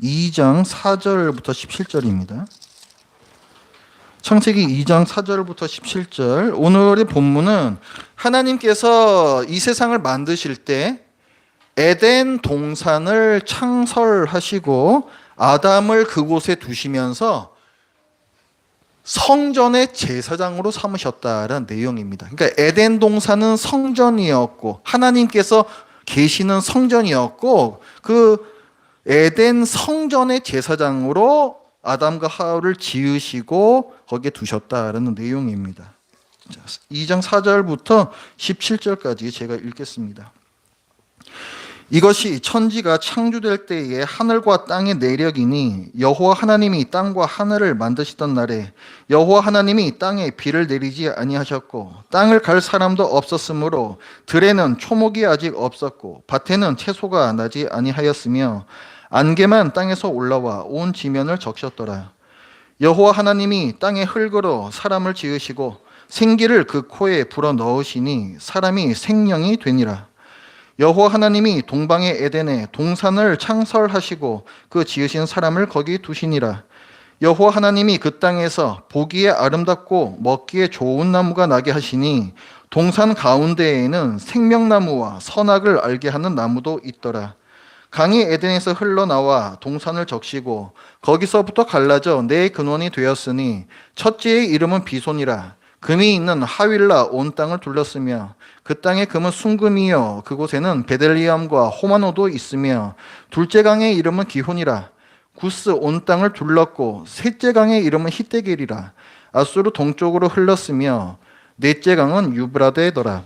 2장 4절부터 17절입니다. 창세기 2장 4절부터 17절. 오늘의 본문은 하나님께서 이 세상을 만드실 때 에덴 동산을 창설하시고 아담을 그곳에 두시면서 성전의 제사장으로 삼으셨다라는 내용입니다. 그러니까 에덴 동산은 성전이었고 하나님께서 계시는 성전이었고 그 에덴 성전의 제사장으로 아담과 하와를 지으시고 거기에 두셨다라는 내용입니다. 2장 4절부터 17절까지 제가 읽겠습니다. 이것이 천지가 창조될 때에 하늘과 땅의 내력이니 여호와 하나님이 땅과 하늘을 만드시던 날에 여호와 하나님이 땅에 비를 내리지 아니하셨고 땅을 갈 사람도 없었으므로 들에는 초목이 아직 없었고 밭에는 채소가 나지 아니하였으며 안개만 땅에서 올라와 온 지면을 적셨더라. 여호와 하나님이 땅의 흙으로 사람을 지으시고 생기를 그 코에 불어 넣으시니 사람이 생명이 되니라. 여호와 하나님이 동방의 에덴에 동산을 창설하시고 그 지으신 사람을 거기 두시니라. 여호와 하나님이 그 땅에서 보기에 아름답고 먹기에 좋은 나무가 나게 하시니 동산 가운데에는 생명나무와 선악을 알게 하는 나무도 있더라. 강이 에덴에서 흘러나와 동산을 적시고 거기서부터 갈라져 네 근원이 되었으니 첫째의 이름은 비손이라. 금이 있는 하윌라 온 땅을 둘렀으며 그 땅의 금은 순금이요 그곳에는 베델리엄과 호마노도 있으며 둘째 강의 이름은 기혼이라. 구스 온 땅을 둘렀고 셋째 강의 이름은 히데겔이라. 아수르 동쪽으로 흘렀으며 넷째 강은 유브라데더라.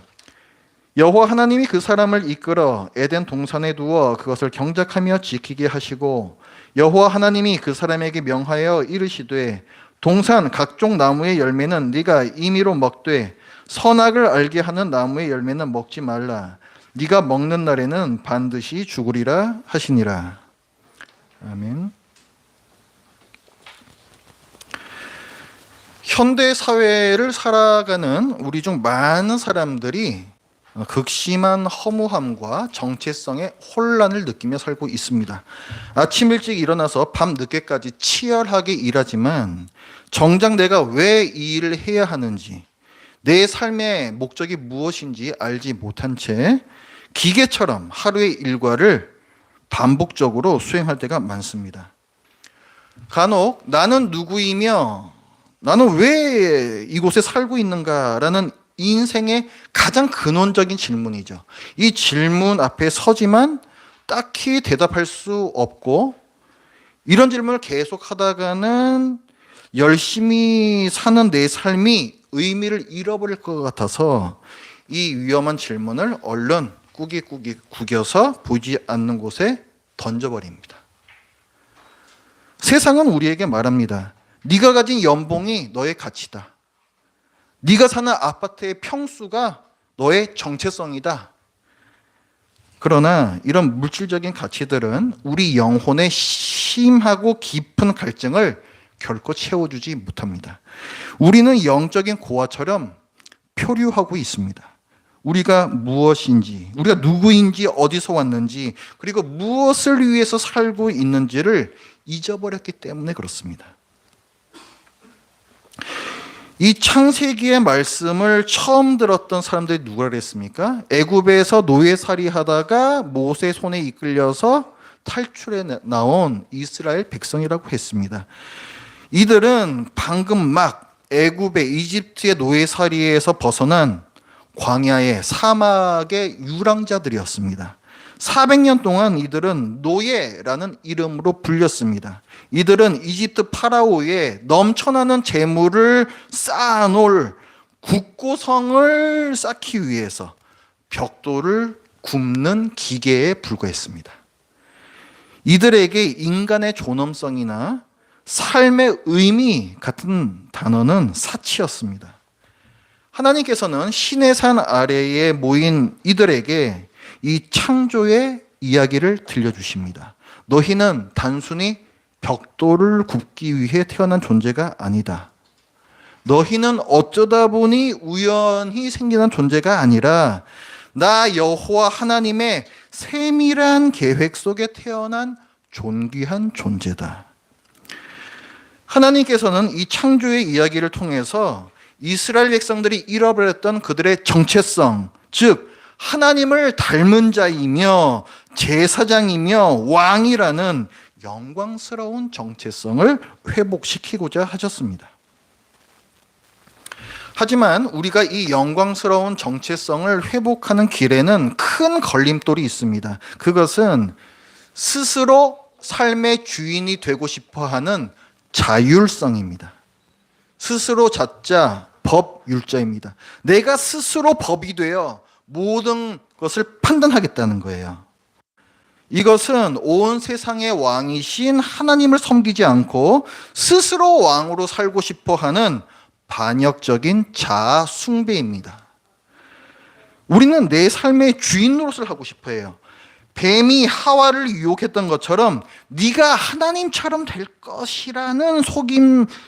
여호와 하나님이 그 사람을 이끌어 에덴 동산에 두어 그것을 경작하며 지키게 하시고 여호와 하나님이 그 사람에게 명하여 이르시되 동산 각종 나무의 열매는 네가 임의로 먹되 선악을 알게 하는 나무의 열매는 먹지 말라. 네가 먹는 날에는 반드시 죽으리라 하시니라. 아멘. 현대 사회를 살아가는 우리 중 많은 사람들이 극심한 허무함과 정체성의 혼란을 느끼며 살고 있습니다. 아침 일찍 일어나서 밤 늦게까지 치열하게 일하지만 정작 내가 왜 이 일을 해야 하는지, 내 삶의 목적이 무엇인지 알지 못한 채 기계처럼 하루의 일과를 반복적으로 수행할 때가 많습니다. 간혹 나는 누구이며 나는 왜 이곳에 살고 있는가라는 인생의 가장 근원적인 질문이죠. 이 질문 앞에 서지만 딱히 대답할 수 없고 이런 질문을 계속 하다가는 열심히 사는 내 삶이 의미를 잃어버릴 것 같아서 이 위험한 질문을 얼른 꾸깃꾸깃 구겨서 보이지 않는 곳에 던져버립니다. 세상은 우리에게 말합니다. 네가 가진 연봉이 너의 가치다. 네가 사는 아파트의 평수가 너의 정체성이다. 그러나 이런 물질적인 가치들은 우리 영혼의 심하고 깊은 갈증을 결코 채워주지 못합니다. 우리는 영적인 고아처럼 표류하고 있습니다. 우리가 무엇인지, 우리가 누구인지, 어디서 왔는지, 그리고 무엇을 위해서 살고 있는지를 잊어버렸기 때문에 그렇습니다. 이 창세기의 말씀을 처음 들었던 사람들이 누가 그랬습니까? 애굽에서 노예살이 하다가 모세 손에 이끌려서 탈출해 나온 이스라엘 백성이라고 했습니다. 이들은 방금 막 애굽의 이집트의 노예살이에서 벗어난 광야의 사막의 유랑자들이었습니다. 400년 동안 이들은 노예라는 이름으로 불렸습니다. 이들은 이집트 파라오에 넘쳐나는 재물을 쌓아놓을 국고성을 쌓기 위해서 벽돌을 굽는 기계에 불과했습니다. 이들에게 인간의 존엄성이나 삶의 의미 같은 단어는 사치였습니다. 하나님께서는 신의 산 아래에 모인 이들에게 이 창조의 이야기를 들려주십니다. 너희는 단순히 벽돌을 굽기 위해 태어난 존재가 아니다. 너희는 어쩌다 보니 우연히 생기는 존재가 아니라 나 여호와 하나님의 세밀한 계획 속에 태어난 존귀한 존재다. 하나님께서는 이 창조의 이야기를 통해서 이스라엘 백성들이 잃어버렸던 그들의 정체성, 즉 하나님을 닮은 자이며 제사장이며 왕이라는 영광스러운 정체성을 회복시키고자 하셨습니다. 하지만 우리가 이 영광스러운 정체성을 회복하는 길에는 큰 걸림돌이 있습니다. 그것은 스스로 삶의 주인이 되고 싶어 하는 자율성입니다. 스스로 자자, 법율자입니다. 내가 스스로 법이 되어 모든 것을 판단하겠다는 거예요. 이것은 온 세상의 왕이신 하나님을 섬기지 않고 스스로 왕으로 살고 싶어 하는 반역적인 자아 숭배입니다. 우리는 내 삶의 주인 노릇을 하고 싶어 해요. 뱀이 하와를 유혹했던 것처럼 네가 하나님처럼 될 것이라는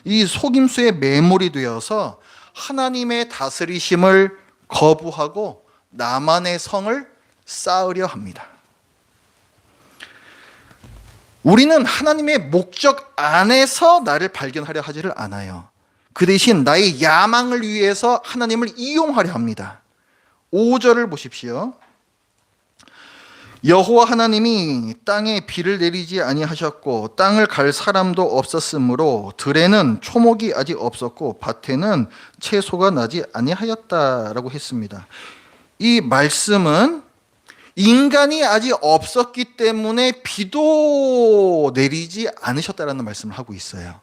이 속임수에 매몰이 되어서 하나님의 다스리심을 거부하고 나만의 성을 쌓으려 합니다. 우리는 하나님의 목적 안에서 나를 발견하려 하지를 않아요. 그 대신 나의 야망을 위해서 하나님을 이용하려 합니다. 5절을 보십시오. 여호와 하나님이 땅에 비를 내리지 아니하셨고 땅을 갈 사람도 없었으므로 들에는 초목이 아직 없었고 밭에는 채소가 나지 아니하였다라고 했습니다. 이 말씀은 인간이 아직 없었기 때문에 비도 내리지 않으셨다라는 말씀을 하고 있어요.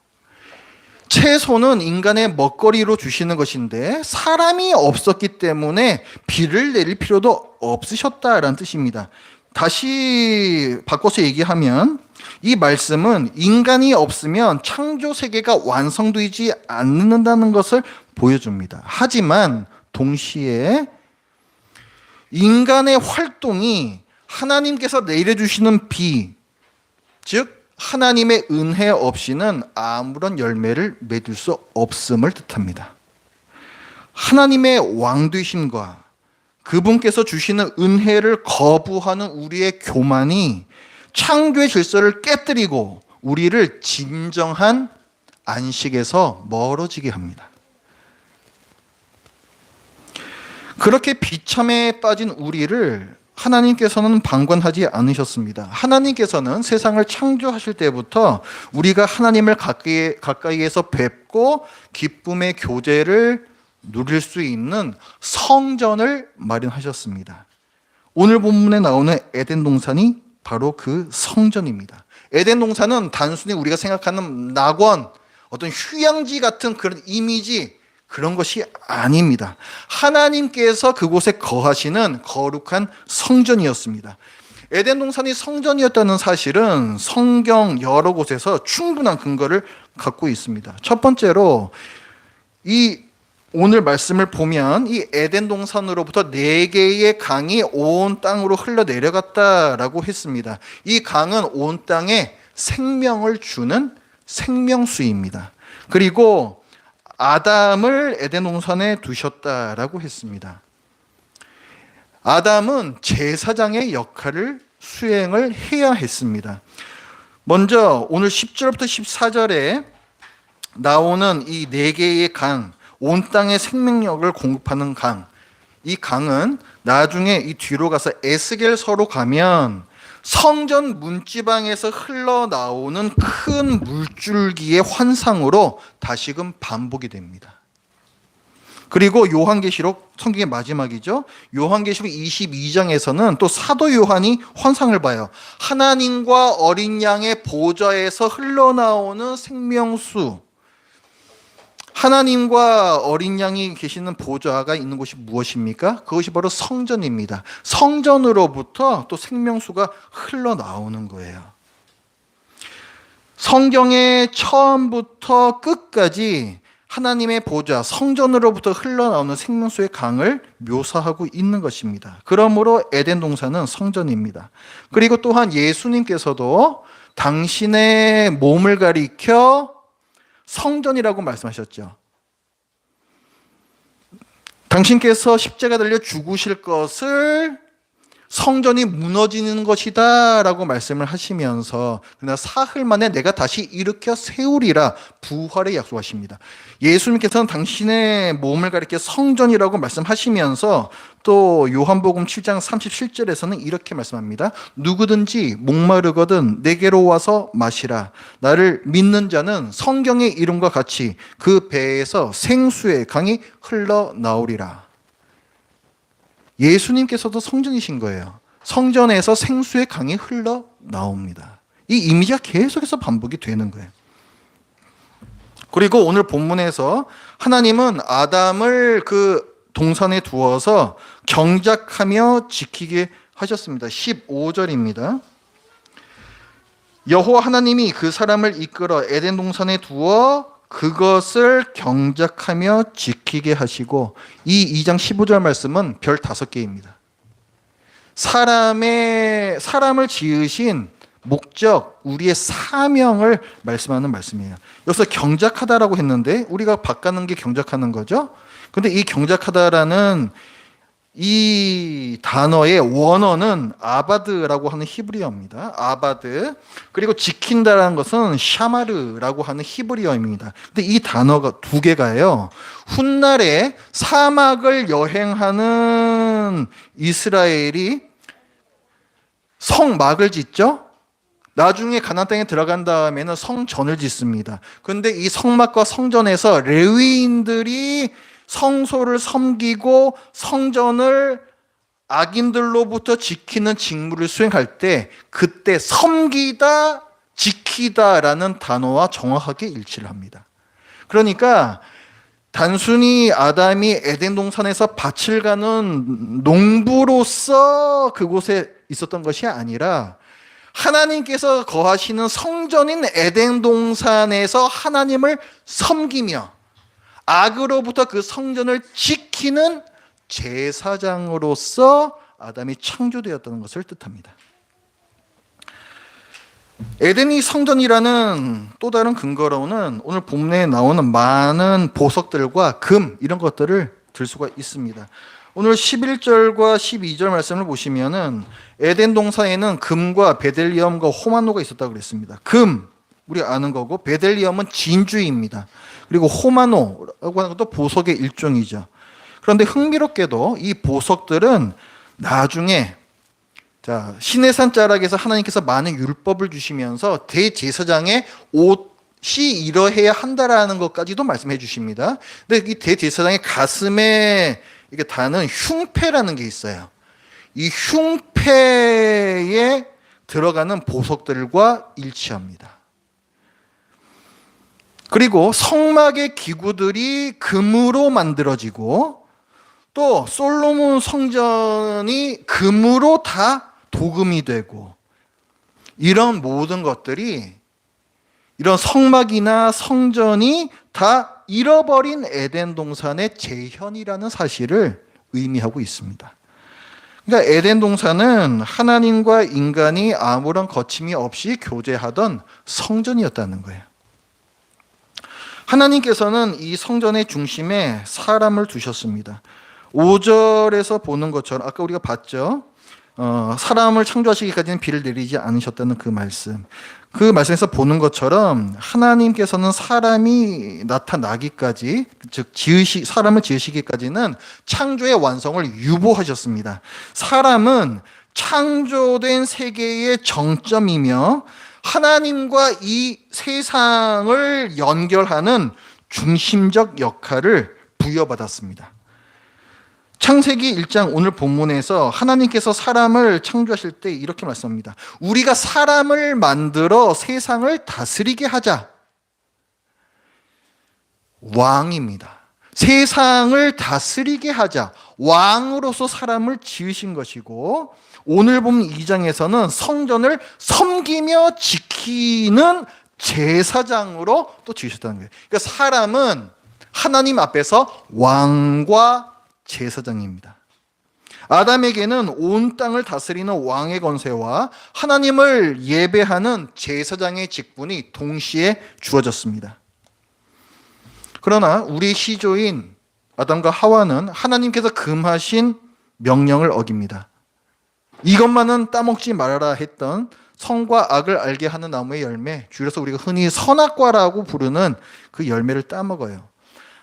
채소는 인간의 먹거리로 주시는 것인데 사람이 없었기 때문에 비를 내릴 필요도 없으셨다라는 뜻입니다. 다시 바꿔서 얘기하면 이 말씀은 인간이 없으면 창조 세계가 완성되지 않는다는 것을 보여줍니다. 하지만 동시에 인간의 활동이 하나님께서 내려주시는 비, 즉 하나님의 은혜 없이는 아무런 열매를 맺을 수 없음을 뜻합니다. 하나님의 왕되심과 그분께서 주시는 은혜를 거부하는 우리의 교만이 창조의 질서를 깨뜨리고 우리를 진정한 안식에서 멀어지게 합니다. 그렇게 비참에 빠진 우리를 하나님께서는 방관하지 않으셨습니다. 하나님께서는 세상을 창조하실 때부터 우리가 하나님을 가까이에서 뵙고 기쁨의 교제를 누릴 수 있는 성전을 마련하셨습니다. 오늘 본문에 나오는 에덴 동산이 바로 그 성전입니다. 에덴 동산은 단순히 우리가 생각하는 낙원, 어떤 휴양지 같은 그런 이미지, 그런 것이 아닙니다. 하나님께서 그곳에 거하시는 거룩한 성전이었습니다. 에덴 동산이 성전이었다는 사실은 성경 여러 곳에서 충분한 근거를 갖고 있습니다. 첫 번째로 이 오늘 말씀을 보면 이 에덴 동산으로부터 4개의 강이 온 땅으로 흘러 내려갔다라고 했습니다. 이 강은 온 땅에 생명을 주는 생명수입니다. 그리고 아담을 에덴 동산에 두셨다라고 했습니다. 아담은 제사장의 역할을 수행을 해야 했습니다. 먼저 오늘 10절부터 14절에 나오는 이 4개의 강, 온 땅에 생명력을 공급하는 강, 이 강은 나중에 이 뒤로 가서 에스겔서로 가면 성전 문지방에서 흘러나오는 큰 물줄기의 환상으로 다시금 반복이 됩니다. 그리고 요한계시록, 성경의 마지막이죠. 요한계시록 22장에서는 또 사도 요한이 환상을 봐요. 하나님과 어린 양의 보좌에서 흘러나오는 생명수, 하나님과 어린 양이 계시는 보좌가 있는 곳이 무엇입니까? 그것이 바로 성전입니다. 성전으로부터 또 생명수가 흘러나오는 거예요. 성경의 처음부터 끝까지 하나님의 보좌, 성전으로부터 흘러나오는 생명수의 강을 묘사하고 있는 것입니다. 그러므로 에덴 동산은 성전입니다. 그리고 또한 예수님께서도 당신의 몸을 가리켜 성전이라고 말씀하셨죠. 당신께서 십자가 달려 죽으실 것을 성전이 무너지는 것이다 라고 말씀을 하시면서 그러나 사흘 만에 내가 다시 일으켜 세우리라 부활의 약속하십니다. 예수님께서는 당신의 몸을 가리켜 성전이라고 말씀하시면서 또 요한복음 7장 37절에서는 이렇게 말씀합니다. 누구든지 목마르거든 내게로 와서 마시라. 나를 믿는 자는 성경의 이름과 같이 그 배에서 생수의 강이 흘러나오리라. 예수님께서도 성전이신 거예요. 성전에서 생수의 강이 흘러나옵니다. 이 이미지가 계속해서 반복이 되는 거예요. 그리고 오늘 본문에서 하나님은 아담을 그 동산에 두어서 경작하며 지키게 하셨습니다. 15절입니다. 여호와 하나님이 그 사람을 이끌어 에덴 동산에 두어 그것을 경작하며 지키게 하시고, 이 2장 15절 말씀은 별 5개입니다. 사람을 지으신 목적, 우리의 사명을 말씀하는 말씀이에요. 여기서 경작하다라고 했는데 우리가 바꾸는 게 경작하는 거죠. 근데 이 경작하다라는 이 단어의 원어는 아바드라고 하는 히브리어입니다. 아바드. 그리고 지킨다라는 것은 샤마르라고 하는 히브리어입니다. 근데 이 단어가 2개가요. 훗날에 사막을 여행하는 이스라엘이 성막을 짓죠. 나중에 가나안 땅에 들어간 다음에는 성전을 짓습니다. 그런데 이 성막과 성전에서 레위인들이 성소를 섬기고 성전을 악인들로부터 지키는 직무를 수행할 때 그때 섬기다, 지키다라는 단어와 정확하게 일치를 합니다. 그러니까 단순히 아담이 에덴 동산에서 밭을 가는 농부로서 그곳에 있었던 것이 아니라 하나님께서 거하시는 성전인 에덴 동산에서 하나님을 섬기며 악으로부터 그 성전을 지키는 제사장으로서 아담이 창조되었다는 것을 뜻합니다. 에덴이 성전이라는 또 다른 근거로는 오늘 본문에 나오는 많은 보석들과 금 이런 것들을 들 수가 있습니다. 오늘 11절과 12절 말씀을 보시면은 에덴 동산에는 금과 베델리엄과 호마노가 있었다고 그랬습니다. 금 우리가 아는 거고, 베델리엄은 진주입니다. 그리고 호마노라고 하는 것도 보석의 일종이죠. 그런데 흥미롭게도 이 보석들은 나중에 시내산 자락에서 하나님께서 많은 율법을 주시면서 대제사장의 옷이 이러해야 한다라는 것까지도 말씀해 주십니다. 근데 이 대제사장의 가슴에 이게 다는 흉패라는 게 있어요. 이 흉패에 들어가는 보석들과 일치합니다. 그리고 성막의 기구들이 금으로 만들어지고, 또 솔로몬 성전이 금으로 다 도금이 되고, 이런 모든 것들이, 이런 성막이나 성전이 다 잃어버린 에덴 동산의 재현이라는 사실을 의미하고 있습니다. 그러니까 에덴 동산은 하나님과 인간이 아무런 거침이 없이 교제하던 성전이었다는 거예요. 하나님께서는 이 성전의 중심에 사람을 두셨습니다. 5절에서 보는 것처럼 아까 우리가 봤죠. 사람을 창조하시기까지는 비를 내리지 않으셨다는 그 말씀. 그 말씀에서 보는 것처럼 하나님께서는 사람이 나타나기까지, 즉 사람을 지으시기까지는 창조의 완성을 유보하셨습니다. 사람은 창조된 세계의 정점이며 하나님과 이 세상을 연결하는 중심적 역할을 부여받았습니다. 창세기 1장 오늘 본문에서 하나님께서 사람을 창조하실 때 이렇게 말씀합니다. 우리가 사람을 만들어 세상을 다스리게 하자. 왕입니다. 세상을 다스리게 하자. 왕으로서 사람을 지으신 것이고, 오늘 보면 2장에서는 성전을 섬기며 지키는 제사장으로 또 지으셨다는 거예요. 그러니까 사람은 하나님 앞에서 왕과 제사장입니다. 아담에게는 온 땅을 다스리는 왕의 권세와 하나님을 예배하는 제사장의 직분이 동시에 주어졌습니다. 그러나 우리 시조인 아담과 하와는 하나님께서 금하신 명령을 어깁니다. 이것만은 따먹지 말아라 했던 선과 악을 알게 하는 나무의 열매, 줄여서 우리가 흔히 선악과라고 부르는 그 열매를 따먹어요.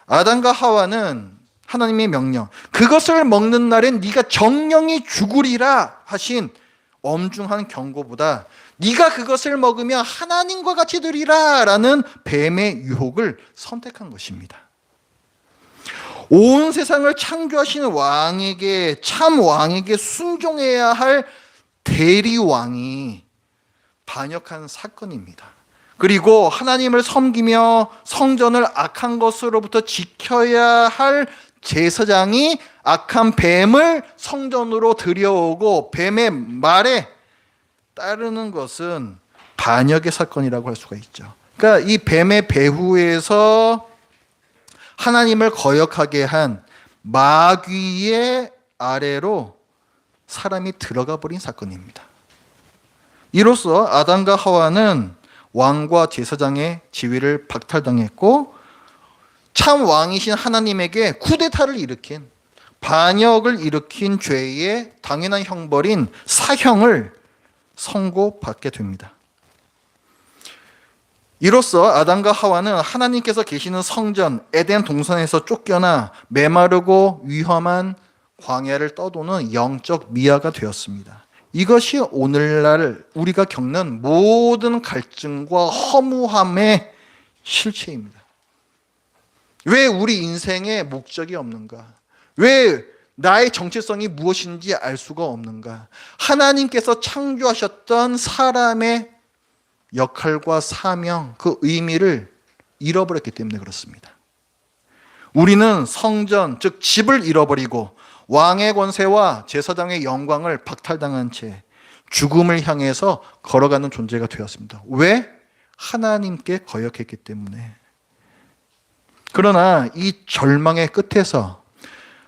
아담과 하와는 하나님의 명령, 그것을 먹는 날엔 네가 정령이 죽으리라 하신 엄중한 경고보다 네가 그것을 먹으면 하나님과 같이 되리라 라는 뱀의 유혹을 선택한 것입니다. 온 세상을 창조하시는 왕에게, 참 왕에게 순종해야 할 대리왕이 반역한 사건입니다. 그리고 하나님을 섬기며 성전을 악한 것으로부터 지켜야 할 제사장이 악한 뱀을 성전으로 들여오고 뱀의 말에 따르는 것은 반역의 사건이라고 할 수가 있죠. 그러니까 이 뱀의 배후에서 하나님을 거역하게 한 마귀의 아래로 사람이 들어가 버린 사건입니다. 이로써 아담과 하와는 왕과 제사장의 지위를 박탈당했고 참 왕이신 하나님에게 쿠데타를 일으킨, 반역을 일으킨 죄의 당연한 형벌인 사형을 선고받게 됩니다. 이로써 아담과 하와는 하나님께서 계시는 성전 에덴 동산에서 쫓겨나 메마르고 위험한 광야를 떠도는 영적 미아가 되었습니다. 이것이 오늘날 우리가 겪는 모든 갈증과 허무함의 실체입니다. 왜 우리 인생에 목적이 없는가? 왜 나의 정체성이 무엇인지 알 수가 없는가? 하나님께서 창조하셨던 사람의 역할과 사명, 그 의미를 잃어버렸기 때문에 그렇습니다. 우리는 성전, 즉 집을 잃어버리고 왕의 권세와 제사장의 영광을 박탈당한 채 죽음을 향해서 걸어가는 존재가 되었습니다. 왜? 하나님께 거역했기 때문에. 그러나 이 절망의 끝에서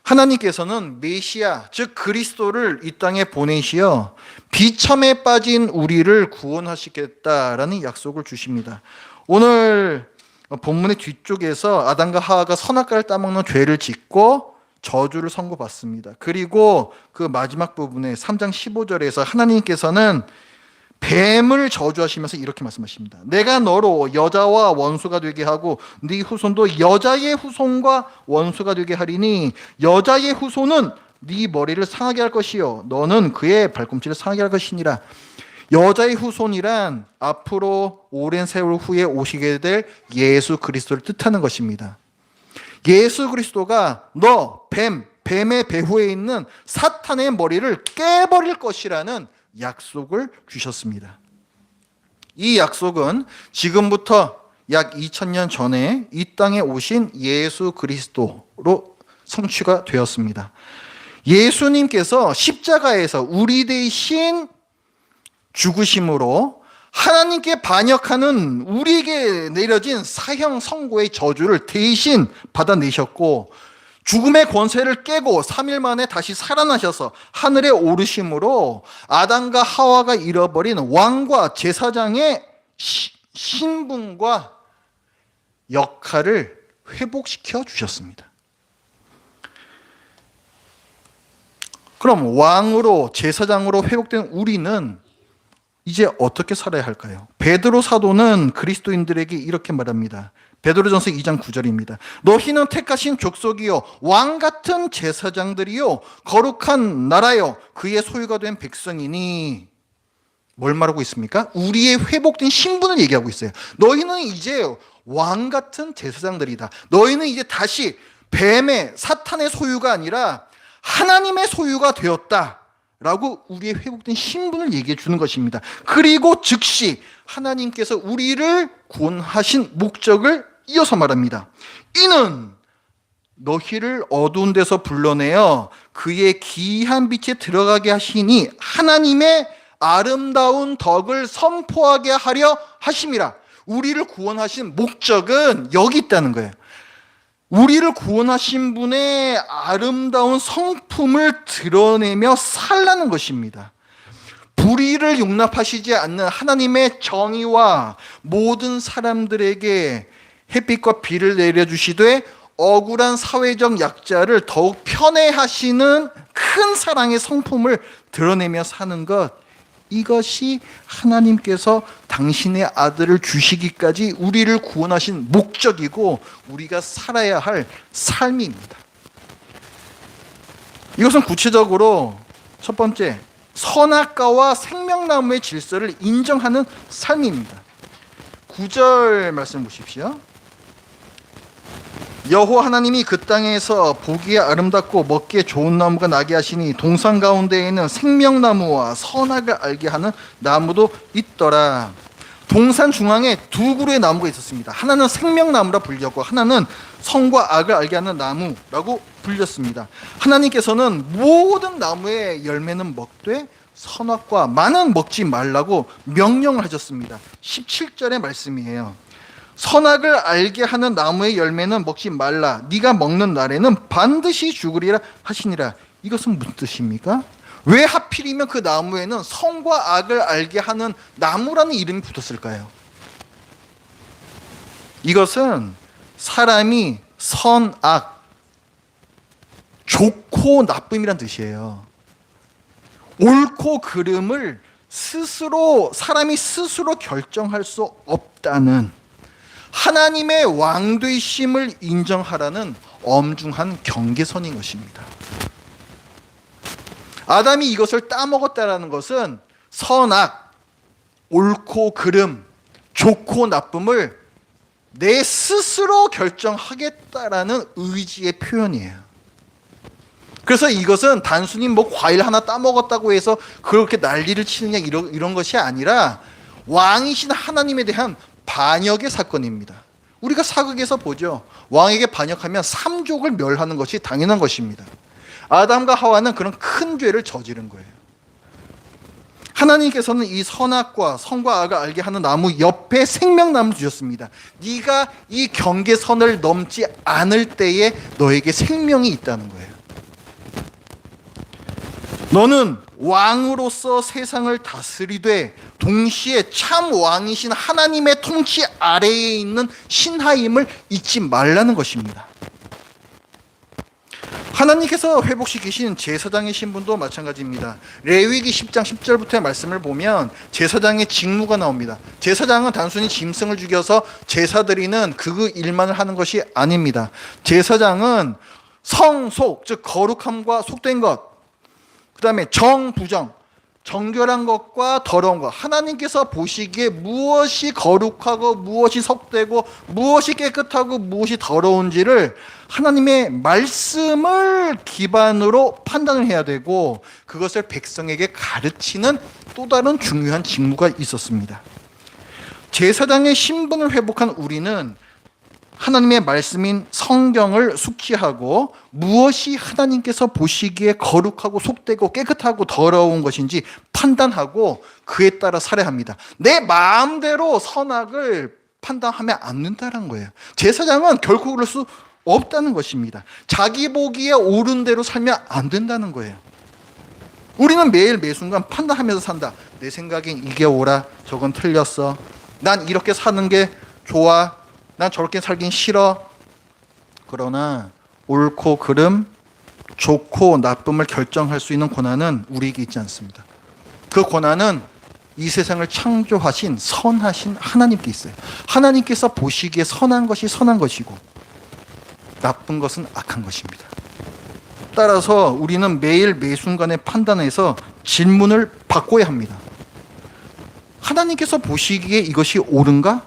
하나님께서는 메시아, 즉 그리스도를 이 땅에 보내시어 비참에 빠진 우리를 구원하시겠다라는 약속을 주십니다. 오늘 본문의 뒤쪽에서 아담과 하와가 선악과를 따먹는 죄를 짓고 저주를 선고받습니다. 그리고 그 마지막 부분에 3장 15절에서 하나님께서는 뱀을 저주하시면서 이렇게 말씀하십니다. 내가 너로 여자와 원수가 되게 하고 네 후손도 여자의 후손과 원수가 되게 하리니 여자의 후손은 네 머리를 상하게 할 것이요 너는 그의 발꿈치를 상하게 할 것이니라. 여자의 후손이란 앞으로 오랜 세월 후에 오시게 될 예수 그리스도를 뜻하는 것입니다. 예수 그리스도가 너 뱀의 배후에 있는 사탄의 머리를 깨버릴 것이라는 약속을 주셨습니다. 이 약속은 지금부터 약 2000년 전에 이 땅에 오신 예수 그리스도로 성취가 되었습니다. 예수님께서 십자가에서 우리 대신 죽으심으로 하나님께 반역하는 우리에게 내려진 사형 선고의 저주를 대신 받아내셨고 죽음의 권세를 깨고 3일 만에 다시 살아나셔서 하늘에 오르심으로 아담과 하와가 잃어버린 왕과 제사장의 신분과 역할을 회복시켜 주셨습니다. 그럼 왕으로 제사장으로 회복된 우리는 이제 어떻게 살아야 할까요? 베드로 사도는 그리스도인들에게 이렇게 말합니다. 베드로전서 2장 9절입니다. 너희는 택하신 족속이요 왕 같은 제사장들이요 거룩한 나라요 그의 소유가 된 백성이니 뭘 말하고 있습니까? 우리의 회복된 신분을 얘기하고 있어요. 너희는 이제 왕 같은 제사장들이다. 너희는 이제 다시 뱀의 사탄의 소유가 아니라 하나님의 소유가 되었다 라고 우리의 회복된 신분을 얘기해 주는 것입니다. 그리고 즉시 하나님께서 우리를 구원하신 목적을 이어서 말합니다. 이는 너희를 어두운 데서 불러내어 그의 귀한 빛에 들어가게 하시니 하나님의 아름다운 덕을 선포하게 하려 하심이라. 우리를 구원하신 목적은 여기 있다는 거예요. 우리를 구원하신 분의 아름다운 성품을 드러내며 살라는 것입니다. 불의를 용납하시지 않는 하나님의 정의와 모든 사람들에게 햇빛과 비를 내려주시되 억울한 사회적 약자를 더욱 편애하시는 큰 사랑의 성품을 드러내며 사는 것, 이것이 하나님께서 당신의 아들을 주시기까지 우리를 구원하신 목적이고 우리가 살아야 할 삶입니다. 이것은 구체적으로 첫 번째, 선악과와 생명나무의 질서를 인정하는 삶입니다. 9절 말씀 보십시오. 여호와 하나님이 그 땅에서 보기에 아름답고 먹기에 좋은 나무가 나게 하시니 동산 가운데에는 생명나무와 선악을 알게 하는 나무도 있더라. 동산 중앙에 두 그루의 나무가 있었습니다. 하나는 생명나무라 불렸고 하나는 선과 악을 알게 하는 나무라고 불렸습니다. 하나님께서는 모든 나무의 열매는 먹되 선악과 많은 먹지 말라고 명령을 하셨습니다. 17절의 말씀이에요. 선악을 알게 하는 나무의 열매는 먹지 말라. 네가 먹는 날에는 반드시 죽으리라 하시니라. 이것은 무슨 뜻입니까? 왜 하필이면 그 나무에는 선과 악을 알게 하는 나무라는 이름이 붙었을까요? 이것은 사람이 선악, 좋고 나쁨이란 뜻이에요. 옳고 그름을 사람이 스스로 결정할 수 없다는, 하나님의 왕되심을 인정하라는 엄중한 경계선인 것입니다. 아담이 이것을 따먹었다는 것은 선악, 옳고 그름, 좋고 나쁨을 내 스스로 결정하겠다라는 의지의 표현이에요. 그래서 이것은 단순히 과일 하나 따먹었다고 해서 그렇게 난리를 치느냐 이런 것이 아니라 왕이신 하나님에 대한 반역의 사건입니다. 우리가 사극에서 보죠. 왕에게 반역하면 삼족을 멸하는 것이 당연한 것입니다. 아담과 하와는 그런 큰 죄를 저지른 거예요. 하나님께서는 이 선악과 선과 악을 알게 하는 나무 옆에 생명나무 주셨습니다. 네가 이 경계선을 넘지 않을 때에 너에게 생명이 있다는 거예요. 너는 왕으로서 세상을 다스리되 동시에 참 왕이신 하나님의 통치 아래에 있는 신하임을 잊지 말라는 것입니다. 하나님께서 회복시키신 제사장의 신분도 마찬가지입니다. 레위기 10장 10절부터의 말씀을 보면 제사장의 직무가 나옵니다. 제사장은 단순히 짐승을 죽여서 제사 드리는 그 일만을 하는 것이 아닙니다. 제사장은 성속, 즉 거룩함과 속된 것, 그 다음에 정부정, 정결한 것과 더러운 것, 하나님께서 보시기에 무엇이 거룩하고 무엇이 속되고 무엇이 깨끗하고 무엇이 더러운지를 하나님의 말씀을 기반으로 판단을 해야 되고, 그것을 백성에게 가르치는 또 다른 중요한 직무가 있었습니다. 제사장의 신분을 회복한 우리는 하나님의 말씀인 성경을 숙지하고 무엇이 하나님께서 보시기에 거룩하고 속되고 깨끗하고 더러운 것인지 판단하고 그에 따라 살아야 합니다. 내 마음대로 선악을 판단하면 안 된다는 거예요. 제사장은 결코 그럴 수 없다는 것입니다. 자기 보기에 옳은 대로 살면 안 된다는 거예요. 우리는 매일 매순간 판단하면서 산다. 내 생각엔 이게 옳아, 저건 틀렸어. 난 이렇게 사는 게 좋아, 난 저렇게 살긴 싫어. 그러나 옳고 그름, 좋고 나쁨을 결정할 수 있는 권한은 우리에게 있지 않습니다. 그 권한은 이 세상을 창조하신 선하신 하나님께 있어요. 하나님께서 보시기에 선한 것이 선한 것이고 나쁜 것은 악한 것입니다. 따라서 우리는 매일 매순간의 판단에서 질문을 바꿔야 합니다. 하나님께서 보시기에 이것이 옳은가?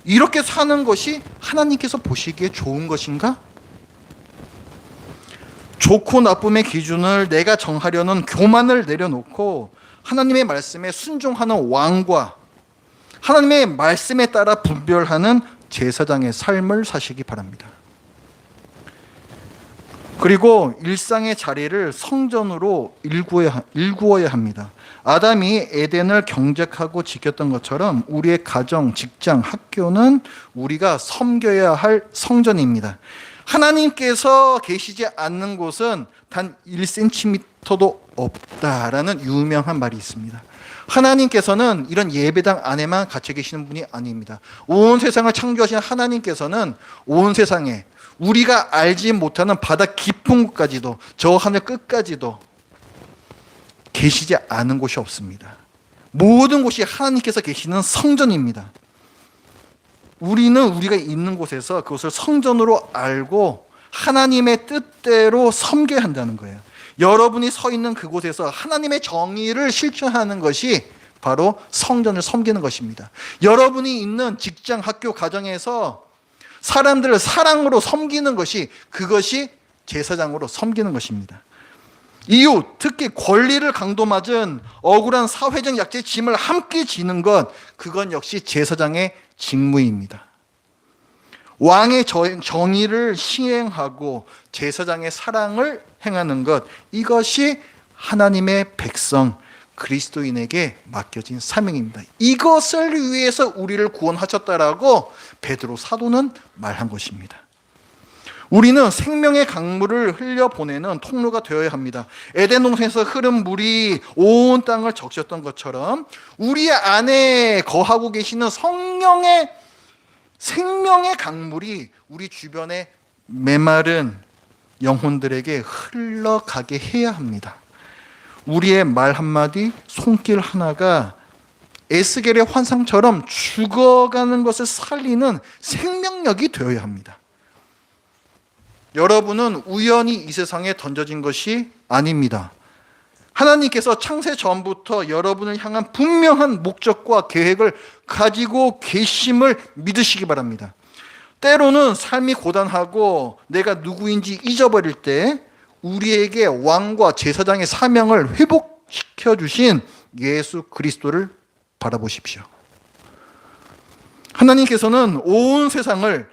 이렇게 사는 것이 하나님께서 보시기에 좋은 것인가? 좋고 나쁨의 기준을 내가 정하려는 교만을 내려놓고 하나님의 말씀에 순종하는 왕과 하나님의 말씀에 따라 분별하는 제사장의 삶을 사시기 바랍니다. 그리고 일상의 자리를 성전으로 일구어야 합니다. 아담이 에덴을 경작하고 지켰던 것처럼 우리의 가정, 직장, 학교는 우리가 섬겨야 할 성전입니다. 하나님께서 계시지 않는 곳은 단 1cm도 없다라는 유명한 말이 있습니다. 하나님께서는 이런 예배당 안에만 갇혀 계시는 분이 아닙니다. 온 세상을 창조하신 하나님께서는 온 세상에 우리가 알지 못하는 바다 깊은 곳까지도, 저 하늘 끝까지도 계시지 않은 곳이 없습니다. 모든 곳이 하나님께서 계시는 성전입니다. 우리는 우리가 있는 곳에서 그것을 성전으로 알고 하나님의 뜻대로 섬겨야 한다는 거예요. 여러분이 서 있는 그곳에서 하나님의 정의를 실천하는 것이 바로 성전을 섬기는 것입니다. 여러분이 있는 직장, 학교, 가정에서 사람들을 사랑으로 섬기는 것이, 그것이 제사장으로 섬기는 것입니다. 이웃, 특히 권리를 강도맞은 억울한 사회적 약자의 짐을 함께 지는 것, 그건 역시 제사장의 직무입니다. 왕의 정의를 시행하고 제사장의 사랑을 행하는 것, 이것이 하나님의 백성 그리스도인에게 맡겨진 사명입니다. 이것을 위해서 우리를 구원하셨다라고 베드로 사도는 말한 것입니다. 우리는 생명의 강물을 흘려보내는 통로가 되어야 합니다. 에덴 동산에서 흐른 물이 온 땅을 적셨던 것처럼 우리 안에 거하고 계시는 성령의 생명의 강물이 우리 주변의 메마른 영혼들에게 흘러가게 해야 합니다. 우리의 말 한마디, 손길 하나가 에스겔의 환상처럼 죽어가는 것을 살리는 생명력이 되어야 합니다. 여러분은 우연히 이 세상에 던져진 것이 아닙니다. 하나님께서 창세 전부터 여러분을 향한 분명한 목적과 계획을 가지고 계심을 믿으시기 바랍니다. 때로는 삶이 고단하고 내가 누구인지 잊어버릴 때 우리에게 왕과 제사장의 사명을 회복시켜 주신 예수 그리스도를 바라보십시오. 하나님께서는 온 세상을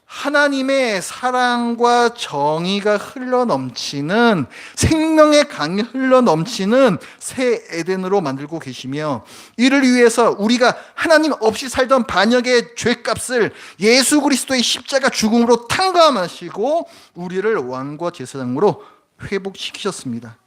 하나님의 사랑과 정의가 흘러넘치는, 생명의 강이 흘러넘치는 새 에덴으로 만들고 계시며, 이를 위해서 우리가 하나님 없이 살던 반역의 죄값을 예수 그리스도의 십자가 죽음으로 탕감하시고 우리를 왕과 제사장으로 회복시키셨습니다.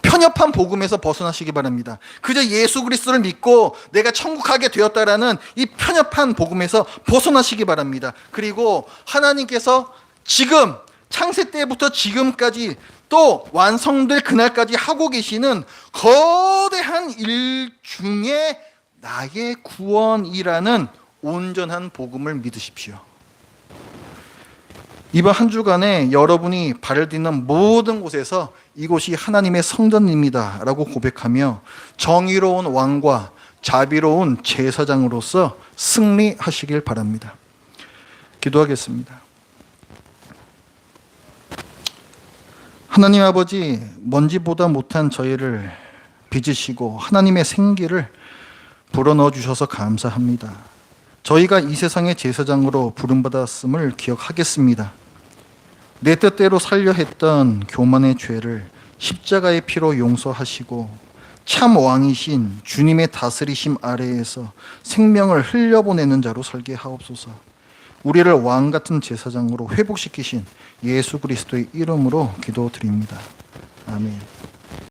편협한 복음에서 벗어나시기 바랍니다. 그저 예수 그리스도를 믿고 내가 천국 가게 되었다라는 이 편협한 복음에서 벗어나시기 바랍니다. 그리고 하나님께서 지금 창세 때부터 지금까지 또 완성될 그날까지 하고 계시는 거대한 일 중에 나의 구원이라는 온전한 복음을 믿으십시오. 이번 한 주간에 여러분이 발을 딛는 모든 곳에서 이곳이 하나님의 성전입니다 라고 고백하며 정의로운 왕과 자비로운 제사장으로서 승리하시길 바랍니다. 기도하겠습니다. 하나님 아버지, 먼지보다 못한 저희를 빚으시고 하나님의 생기를 불어넣어 주셔서 감사합니다. 저희가 이 세상의 제사장으로 부름받았음을 기억하겠습니다. 내 뜻대로 살려 했던 교만의 죄를 십자가의 피로 용서하시고 참 왕이신 주님의 다스리심 아래에서 생명을 흘려보내는 자로 살게 하옵소서. 우리를 왕 같은 제사장으로 회복시키신 예수 그리스도의 이름으로 기도드립니다. 아멘.